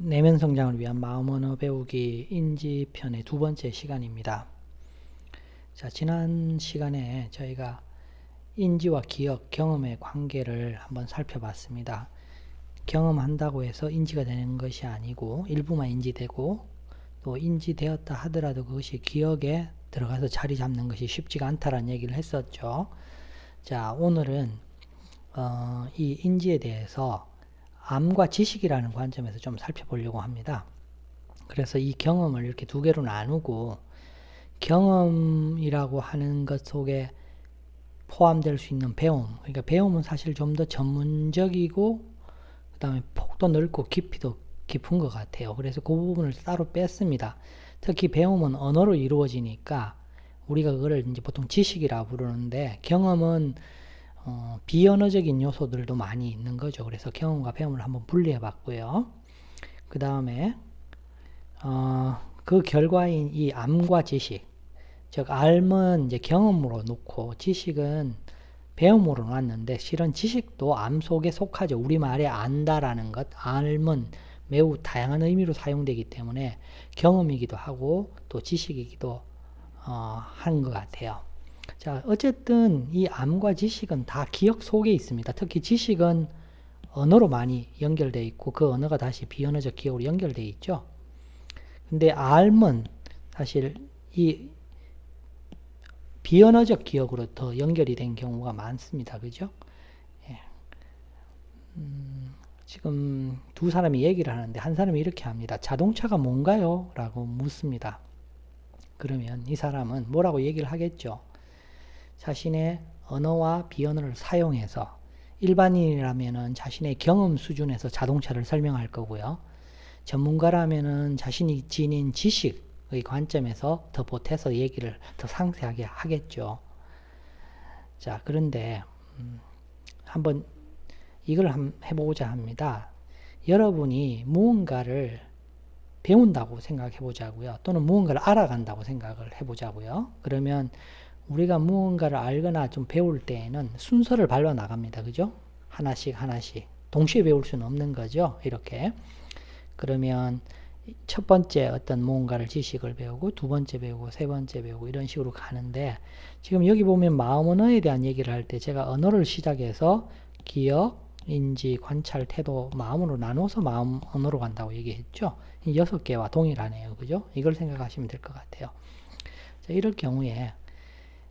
내면 성장을 위한 마음 언어 배우기 인지편의 두 번째 시간입니다. 자, 지난 시간에 저희가 인지와 기억, 경험의 관계를 한번 살펴봤습니다. 경험한다고 해서 인지가 되는 것이 아니고 일부만 인지되고 또 인지되었다 하더라도 그것이 기억에 들어가서 자리 잡는 것이 쉽지가 않다라는 얘기를 했었죠. 자, 오늘은 이 인지에 대해서 암과 지식이라는 관점에서 좀 살펴보려고 합니다. 그래서 이 경험을 이렇게 두 개로 나누고 경험이라고 하는 것 속에 포함될 수 있는 배움, 그러니까 배움은 사실 좀 더 전문적이고 그 다음에 폭도 넓고 깊이도 깊은 것 같아요. 그래서 그 부분을 따로 뺐습니다. 특히 배움은 언어로 이루어지니까 우리가 그거를 이제 보통 지식이라고 부르는데 경험은 비언어적인 요소들도 많이 있는 거죠. 그래서 경험과 배움을 한번 분리해 봤고요. 그 다음에 그 결과인 이 암과 지식, 즉 암은 이제 경험으로 놓고 지식은 배움으로 놨는데 실은 지식도 암 속에 속하죠. 우리말에 안다라는 것, 암은 매우 다양한 의미로 사용되기 때문에 경험이기도 하고 또 지식이기도 한 것 같아요. 자, 어쨌든 이 암과 지식은 다 기억 속에 있습니다. 특히 지식은 언어로 많이 연결되어 있고 그 언어가 다시 비언어적 기억으로 연결되어 있죠. 근데 암은 사실 이 비언어적 기억으로 더 연결이 된 경우가 많습니다. 그죠? 예. 지금 두 사람이 얘기를 하는데 한 사람이 이렇게 합니다. 자동차가 뭔가요? 라고 묻습니다. 그러면 이 사람은 뭐라고 얘기를 하겠죠? 자신의 언어와 비언어를 사용해서 일반인이라면 자신의 경험 수준에서 자동차를 설명할 거고요. 전문가라면 자신이 지닌 지식의 관점에서 더 보태서 얘기를 더 상세하게 하겠죠. 자, 그런데 한번 이걸 해보고자 합니다. 여러분이 무언가를 배운다고 생각해 보자고요. 또는 무언가를 알아간다고 생각을 해보자고요. 그러면 우리가 무언가를 알거나 좀 배울 때에는 순서를 밟아 나갑니다. 그죠? 하나씩 하나씩. 동시에 배울 수는 없는 거죠. 이렇게. 그러면 첫 번째 어떤 무언가를 지식을 배우고 두 번째 배우고 세 번째 배우고 이런 식으로 가는데 지금 여기 보면 마음 언어에 대한 얘기를 할 때 제가 언어를 시작해서 기억, 인지, 관찰, 태도, 마음으로 나눠서 마음 언어로 간다고 얘기했죠. 이 6개와 동일하네요. 그죠? 이걸 생각하시면 될 것 같아요. 자, 이럴 경우에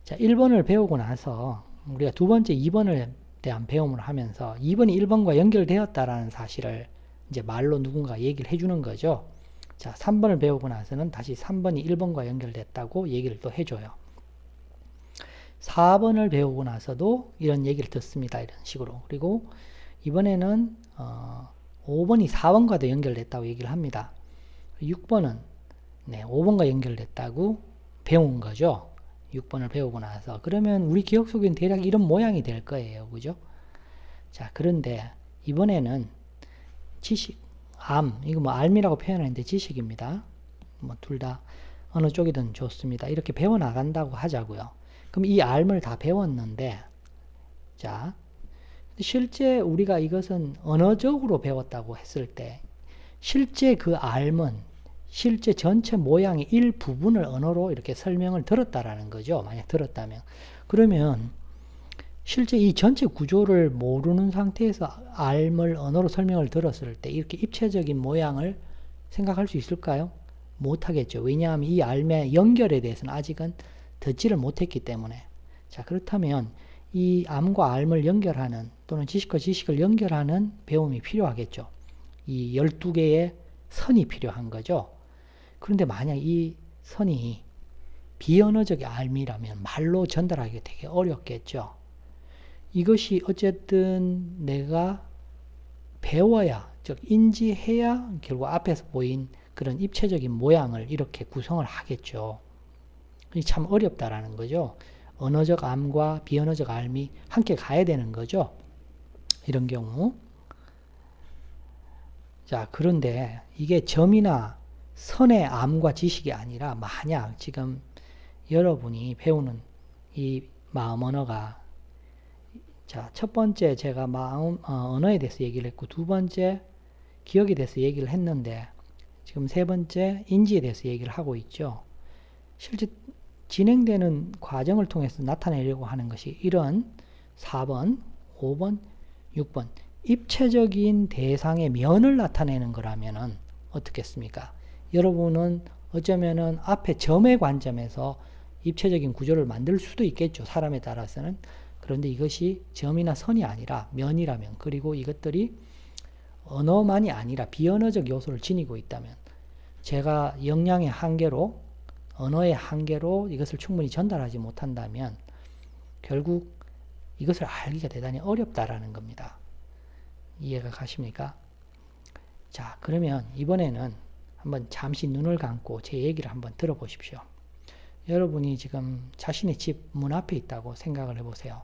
자, 1번을 배우고 나서 우리가 두 번째 2번에 대한 배움을 하면서 2번이 1번과 연결되었다라는 사실을 이제 말로 누군가 얘기를 해주는 거죠. 자, 3번을 배우고 나서는 다시 3번이 1번과 연결됐다고 얘기를 또 해줘요. 4번을 배우고 나서도 이런 얘기를 듣습니다. 이런 식으로. 그리고 이번에는 5번이 4번과도 연결됐다고 얘기를 합니다. 6번은 5번과 연결됐다고 배운 거죠. 6번을 배우고 나서. 그러면 우리 기억 속에는 대략 이런 모양이 될 거예요. 그죠? 자, 그런데 이번에는 지식, 암, 이거 뭐 암이라고 표현하는데 지식입니다. 뭐 둘 다 어느 쪽이든 좋습니다. 이렇게 배워나간다고 하자고요. 그럼 이 암을 다 배웠는데, 자, 실제 우리가 이것은 언어적으로 배웠다고 했을 때, 실제 그 암은 실제 전체 모양의 일부분을 언어로 이렇게 설명을 들었다라는 거죠. 만약 들었다면. 그러면 실제 이 전체 구조를 모르는 상태에서 암을 언어로 설명을 들었을 때 이렇게 입체적인 모양을 생각할 수 있을까요? 못하겠죠. 왜냐하면 이 암의 연결에 대해서는 아직은 듣지를 못했기 때문에. 자, 그렇다면 이 암과 암을 연결하는 또는 지식과 지식을 연결하는 배움이 필요하겠죠. 이 12개의 선이 필요한 거죠. 그런데 만약 이 선이 비언어적 암이라면 말로 전달하기 되게 어렵겠죠. 이것이 어쨌든 내가 배워야, 즉 인지해야 결국 앞에서 보인 그런 입체적인 모양을 이렇게 구성을 하겠죠. 참 어렵다라는 거죠. 언어적 암과 비언어적 암이 함께 가야 되는 거죠. 이런 경우. 자, 그런데 이게 점이나 선의 암과 지식이 아니라 만약 지금 여러분이 배우는 이 마음 언어가 자, 첫 번째 제가 마음 언어에 대해서 얘기를 했고 두 번째 기억에 대해서 얘기를 했는데 지금 세 번째 인지에 대해서 얘기를 하고 있죠. 실제 진행되는 과정을 통해서 나타내려고 하는 것이 이런 4번, 5번, 6번 입체적인 대상의 면을 나타내는 거라면은 어떻겠습니까? 여러분은 어쩌면은 앞에 점의 관점에서 입체적인 구조를 만들 수도 있겠죠. 사람에 따라서는. 그런데 이것이 점이나 선이 아니라 면이라면, 그리고 이것들이 언어만이 아니라 비언어적 요소를 지니고 있다면, 제가 역량의 한계로, 언어의 한계로 이것을 충분히 전달하지 못한다면 결국 이것을 알기가 대단히 어렵다라는 겁니다. 이해가 가십니까? 자, 그러면 이번에는 한번 잠시 눈을 감고 제 얘기를 한번 들어보십시오. 여러분이 지금 자신의 집 문 앞에 있다고 생각을 해보세요.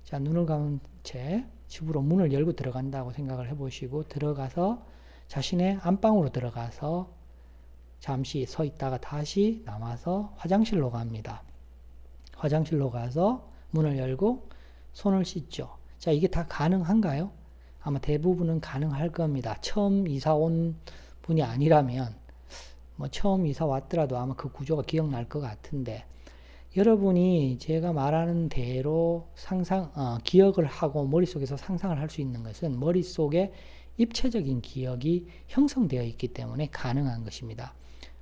자, 눈을 감은 채 집으로 문을 열고 들어간다고 생각을 해보시고, 들어가서 자신의 안방으로 들어가서 잠시 서 있다가 다시 나와서 화장실로 갑니다. 화장실로 가서 문을 열고 손을 씻죠. 자, 이게 다 가능한가요? 아마 대부분은 가능할 겁니다. 처음 이사 온 분이 아니라면, 뭐 처음 이사 왔더라도 아마 그 구조가 기억날 것 같은데, 여러분이 제가 말하는 대로 기억을 하고 머릿속에서 상상을 할 수 있는 것은 머릿속에 입체적인 기억이 형성되어 있기 때문에 가능한 것입니다.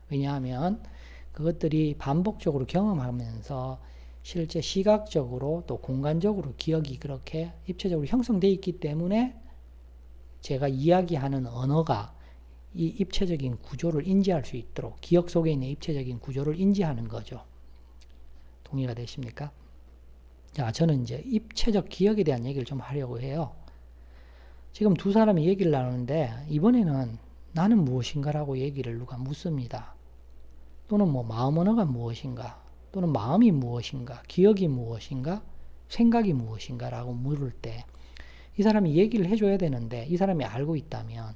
왜냐하면 그것들이 반복적으로 경험하면서 실제 시각적으로 또 공간적으로 기억이 그렇게 입체적으로 형성되어 있기 때문에 제가 이야기하는 언어가 이 입체적인 구조를 인지할 수 있도록, 기억 속에 있는 입체적인 구조를 인지하는 거죠. 동의가 되십니까? 자, 저는 이제 입체적 기억에 대한 얘기를 좀 하려고 해요. 지금 두 사람이 얘기를 나누는데 이번에는 나는 무엇인가라고 얘기를 누가 묻습니다. 또는 뭐 마음 언어가 무엇인가, 또는 마음이 무엇인가, 기억이 무엇인가, 생각이 무엇인가라고 물을 때 이 사람이 얘기를 해줘야 되는데, 이 사람이 알고 있다면,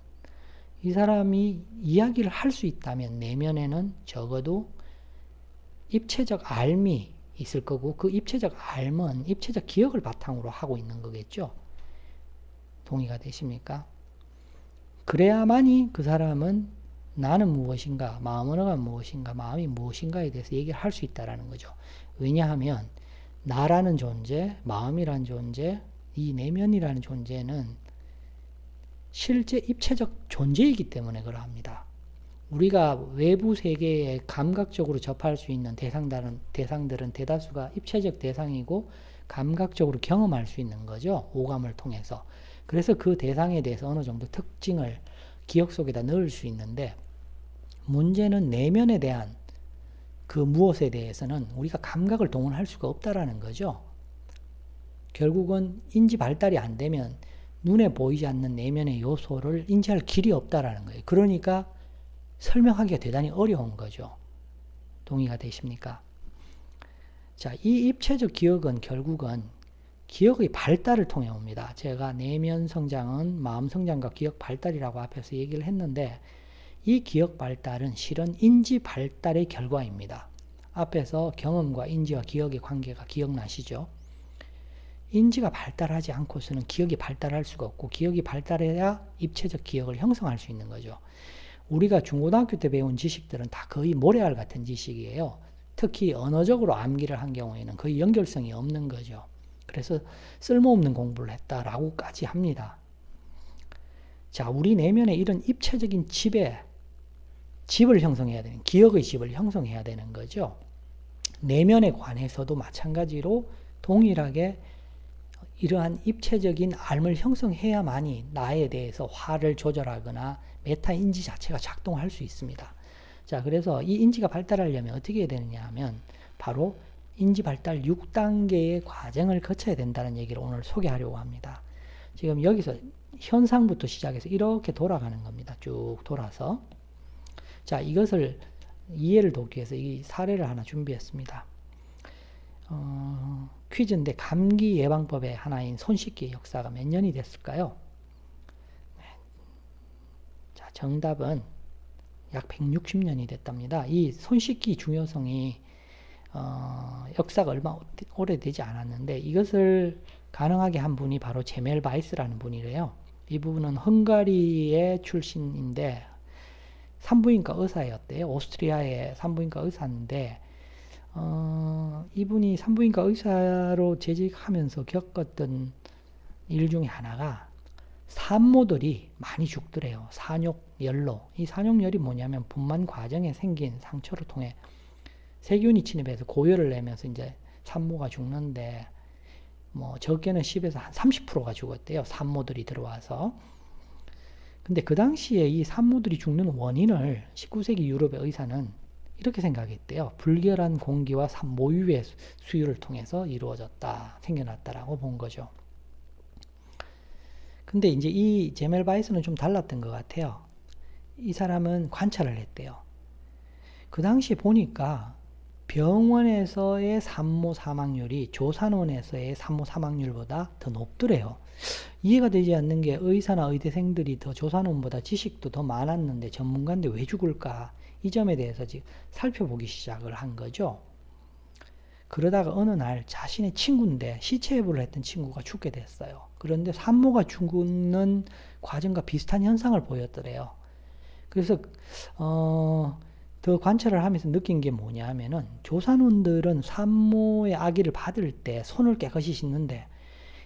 이 사람이 이야기를 할 수 있다면 내면에는 적어도 입체적 알미 있을 거고, 그 입체적 알은 입체적 기억을 바탕으로 하고 있는 거겠죠. 동의가 되십니까? 그래야만이 그 사람은 나는 무엇인가, 마음 언어가 무엇인가, 마음이 무엇인가에 대해서 얘기를 할 수 있다는 거죠. 왜냐하면 나라는 존재, 마음이라는 존재, 이 내면이라는 존재는 실제 입체적 존재이기 때문에 그러합니다. 우리가 외부 세계에 감각적으로 접할 수 있는 대상들은 대다수가 입체적 대상이고 감각적으로 경험할 수 있는 거죠. 오감을 통해서. 그래서 그 대상에 대해서 어느 정도 특징을 기억 속에다 넣을 수 있는데, 문제는 내면에 대한 그 무엇에 대해서는 우리가 감각을 동원할 수가 없다라는 거죠. 결국은 인지 발달이 안 되면 눈에 보이지 않는 내면의 요소를 인지할 길이 없다라는 거예요. 그러니까 설명하기가 대단히 어려운 거죠. 동의가 되십니까? 자, 이 입체적 기억은 결국은 기억의 발달을 통해 옵니다. 제가 내면 성장은 마음 성장과 기억 발달이라고 앞에서 얘기를 했는데, 이 기억 발달은 실은 인지 발달의 결과입니다. 앞에서 경험과 인지와 기억의 관계가 기억나시죠? 인지가 발달하지 않고서는 기억이 발달할 수가 없고, 기억이 발달해야 입체적 기억을 형성할 수 있는 거죠. 우리가 중고등학교 때 배운 지식들은 다 거의 모래알 같은 지식이에요. 특히 언어적으로 암기를 한 경우에는 거의 연결성이 없는 거죠. 그래서 쓸모없는 공부를 했다라고까지 합니다. 자, 우리 내면에 이런 입체적인 집을 형성해야 되는, 기억의 집을 형성해야 되는 거죠. 내면에 관해서도 마찬가지로 동일하게 이러한 입체적인 알을 형성해야만이 나에 대해서 화를 조절하거나 메타 인지 자체가 작동할 수 있습니다. 자, 그래서 이 인지가 발달하려면 어떻게 해야 되느냐 하면 바로 인지 발달 6단계의 과정을 거쳐야 된다는 얘기를 오늘 소개하려고 합니다. 지금 여기서 현상부터 시작해서 이렇게 돌아가는 겁니다. 쭉 돌아서. 자, 이것을 이해를 돕기 위해서 이 사례를 하나 준비했습니다. 퀴즈인데 감기 예방법의 하나인 손 씻기의 역사가 몇 년이 됐을까요? 자, 정답은 약 160년이 됐답니다. 이 손 씻기 중요성이 역사가 얼마 오래되지 않았는데, 이것을 가능하게 한 분이 바로 제멜 바이스라는 분이래요. 이분은 헝가리의 출신인데 산부인과 의사였대요. 오스트리아의 산부인과 의사인데 이분이 산부인과 의사로 재직하면서 겪었던 일 중에 하나가 산모들이 많이 죽더래요. 산욕열로. 이 산욕열이 뭐냐면 분만 과정에 생긴 상처를 통해 세균이 침입해서 고열을 내면서 이제 산모가 죽는데 뭐 적게는 10에서 한 30%가 죽었대요. 산모들이 들어와서. 근데 그 당시에 이 산모들이 죽는 원인을 19세기 유럽의 의사는 이렇게 생각했대요. 불결한 공기와 모유의 수유를 통해서 이루어졌다, 생겨났다라고 본 거죠. 근데 이제 이 제멜바이스는 좀 달랐던 것 같아요. 이 사람은 관찰을 했대요. 그 당시에 보니까 병원에서의 산모 사망률이 조산원에서의 산모 사망률보다 더 높더래요. 이해가 되지 않는 게 의사나 의대생들이 더 조산원보다 지식도 더 많았는데 전문가인데 왜 죽을까? 이 점에 대해서 지금 살펴보기 시작을 한 거죠. 그러다가 어느 날 자신의 친구인데 시체 해부를 했던 친구가 죽게 됐어요. 그런데 산모가 죽는 과정과 비슷한 현상을 보였더래요. 그래서 더 관찰을 하면서 느낀 게 뭐냐 하면은 조산원들은 산모의 아기를 받을 때 손을 깨끗이 씻는데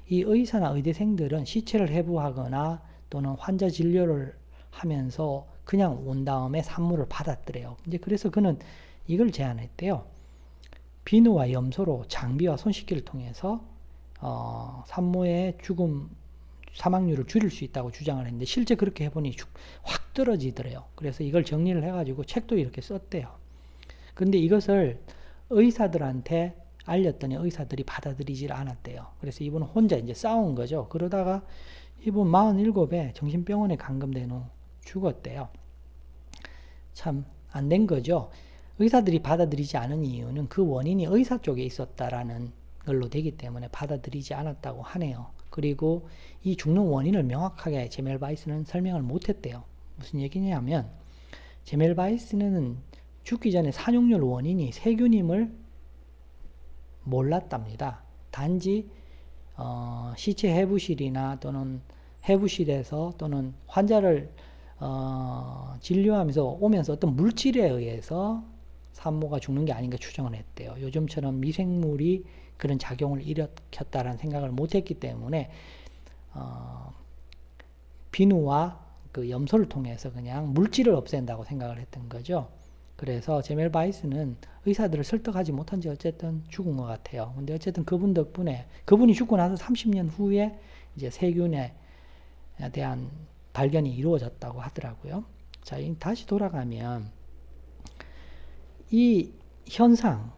이 의사나 의대생들은 시체를 해부하거나 또는 환자 진료를 하면서 그냥 온 다음에 산모를 받았더래요. 이제 그래서 그는 이걸 제안했대요. 비누와 염소로 장비와 손 씻기를 통해서 산모의 사망률을 줄일 수 있다고 주장을 했는데 실제 그렇게 해보니 확 떨어지더래요. 그래서 이걸 정리를 해가지고 책도 이렇게 썼대요. 근데 이것을 의사들한테 알렸더니 의사들이 받아들이질 않았대요. 그래서 이분은 혼자 이제 싸운 거죠. 그러다가 이분 47에 정신병원에 감금된 후 죽었대요. 참 안 된 거죠. 의사들이 받아들이지 않은 이유는 그 원인이 의사 쪽에 있었다라는 걸로 되기 때문에 받아들이지 않았다고 하네요. 그리고 이 죽는 원인을 명확하게 제멜바이스는 설명을 못했대요. 무슨 얘기냐면 제멜바이스는 죽기 전에 산욕열 원인이 세균임을 몰랐답니다. 단지 시체 해부실이나 또는 해부실에서 또는 환자를 진료하면서 오면서 어떤 물질에 의해서 산모가 죽는 게 아닌가 추정을 했대요. 요즘처럼 미생물이 그런 작용을 일으켰다라는 생각을 못했기 때문에 비누와 그 염소를 통해서 그냥 물질을 없앤다고 생각을 했던 거죠. 그래서 제멜바이스는 의사들을 설득하지 못한 지 어쨌든 죽은 것 같아요. 근데 어쨌든 그분 덕분에 그분이 죽고 나서 30년 후에 이제 세균에 대한 발견이 이루어졌다고 하더라고요. 자, 다시 돌아가면 이 현상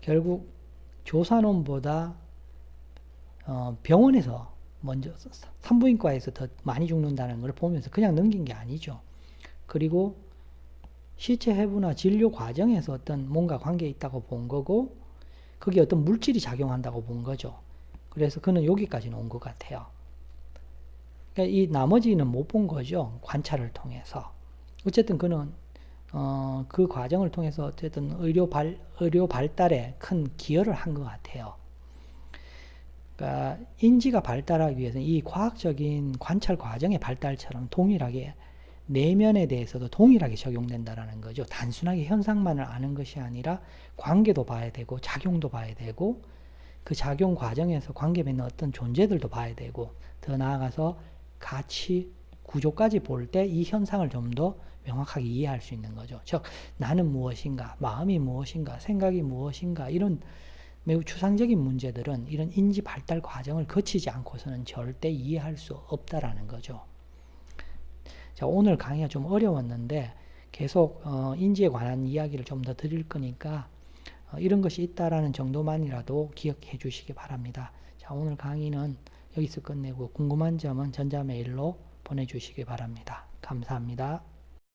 결국 조산원보다 병원에서 먼저 산부인과에서 더 많이 죽는다는 걸 보면서 그냥 넘긴 게 아니죠. 그리고 시체 해부나 진료 과정에서 어떤 뭔가 관계 있다고 본 거고 거기에 어떤 물질이 작용한다고 본 거죠. 그래서 그는 여기까지는 온 것 같아요. 그러니까 이 나머지는 못 본 거죠. 관찰을 통해서. 어쨌든 그는 그 과정을 통해서 어쨌든 의료 발달에 큰 기여를 한 것 같아요. 그러니까 인지가 발달하기 위해서는 이 과학적인 관찰 과정의 발달처럼 동일하게 내면에 대해서도 동일하게 적용된다라는 거죠. 단순하게 현상만을 아는 것이 아니라 관계도 봐야 되고 작용도 봐야 되고 그 작용 과정에서 관계 맺는 어떤 존재들도 봐야 되고 더 나아가서 가치 구조까지 볼 때 이 현상을 좀 더 명확하게 이해할 수 있는 거죠. 즉 나는 무엇인가, 마음이 무엇인가, 생각이 무엇인가 이런 매우 추상적인 문제들은 이런 인지 발달 과정을 거치지 않고서는 절대 이해할 수 없다라는 거죠. 자, 오늘 강의가 좀 어려웠는데 계속 인지에 관한 이야기를 좀 더 드릴 거니까 이런 것이 있다라는 정도만이라도 기억해 주시기 바랍니다. 자, 오늘 강의는 여기서 끝내고 궁금한 점은 전자메일로 보내주시기 바랍니다. 감사합니다.